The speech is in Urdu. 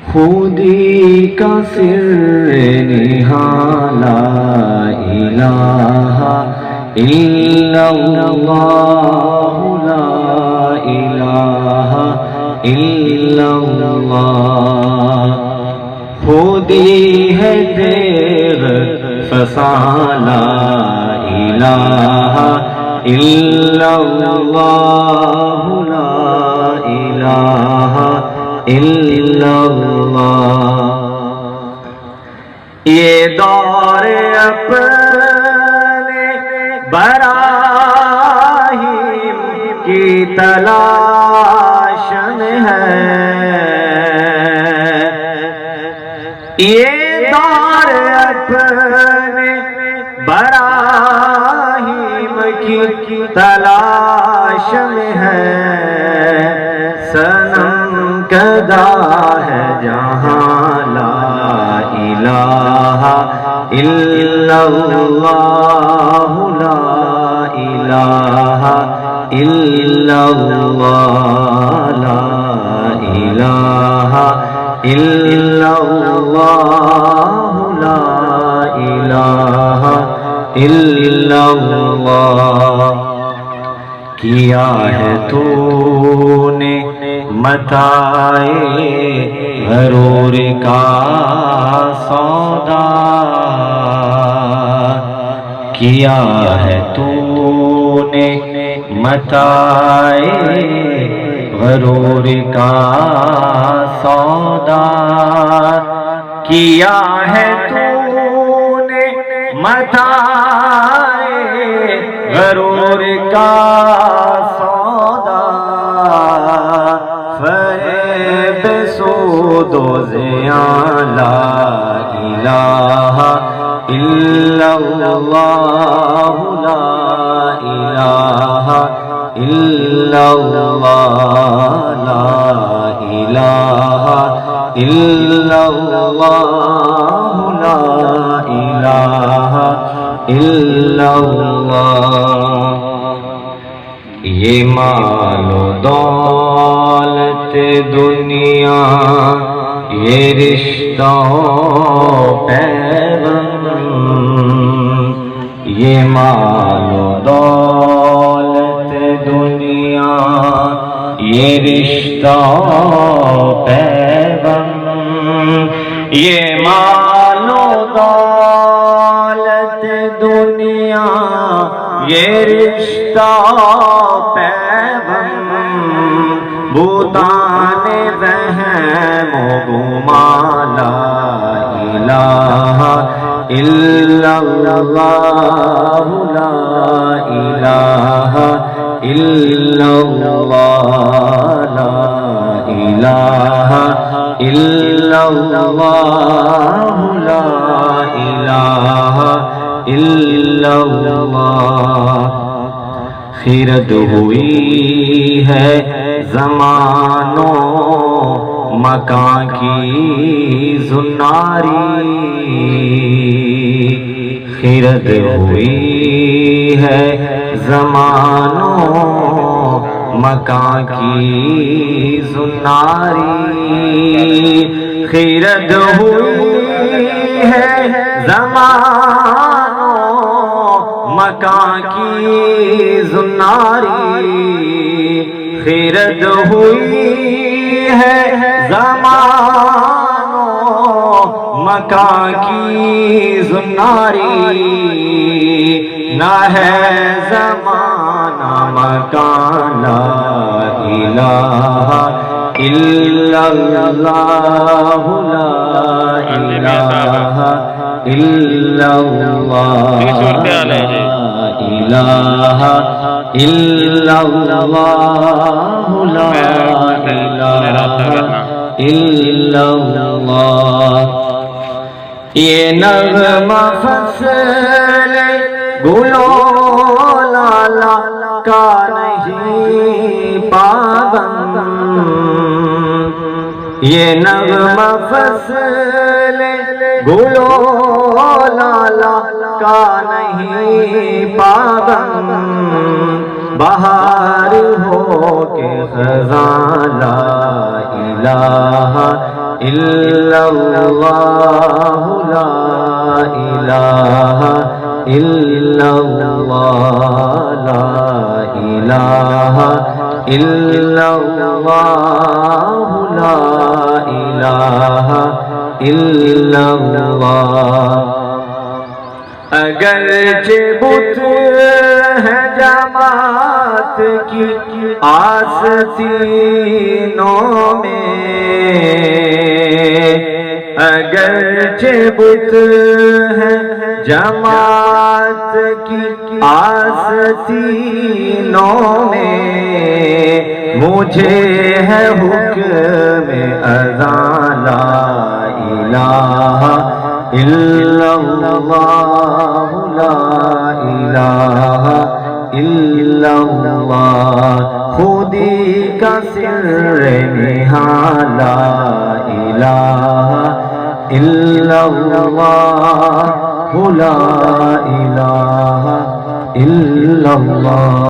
خودی کا سر نہاں لا الہ الا اللہ لا الہ الا اللہ خودی ہے تیغ فسان لا الہ الا اللہ لا الہ الا اللہ یہ دور اپنے براہیم کی تلاش میں ہے یہ دور اپنے براہیم کی تلاش میں ہے صنم کدا ہے جہاں لا الہ الا اللہ لا الہ الا اللہ لا الہ الا اللہ لا الہ الا اللہ کیا ہے تو نے متائے غرور کا سودا کیا ہے تو نے متائے غرور کا سودا کیا ہے تو نے متائے غرور کا سودا فریب سود و زیاں لا الہ الا اللہ لا الہ الا اللہ لا الہ الا اللہ لا الہ الا اللہ یہ مال و دولت دنیا یہ رشتہ پیغام یہ مال و دولت دنیا یہ رشتہ پیغام یہ مال و دولت دنیا یہ رشتہ پیغام بوتان وہم و گمان لا الہ الا اللہ لا الہ الا اللہ لا الہ الا اللہ لا الہ الا اللہ خیرت ہوئی ہے زمان و مکان کی زناری خیرت ہوئی ہے زمان و مکان کی زناری خیرت ہوئی ہے زمان و مکان کی زناری خیرت ہوئی ہے زمان و مکان کی زناری نہ ہے زمانہ مکان لا الہ الا اللہ لا الہ الا اللہ لا الہ الا اللہ لا الہ الا اللہ یہ نغمہ فصل گلو لالا کا نہیں پابند یہ نغمہ فصل گلو لالا کا نہیں پابند بہار ہو کے خزاں لا الہ إلا الله لا إله إلا الله لا إله إلا الله لا إله إلا الله اگرچہ بت ہے جماعت کی آستینوں میں، اگرچہ بت ہے جماعت کی آستینوں میں، مجھے ہے حکم اذان لا الہ الا اللہ لا الہ الا اللہ، خودی کا سر نہاں لا الہ الا اللہ لا الہ الا اللہ۔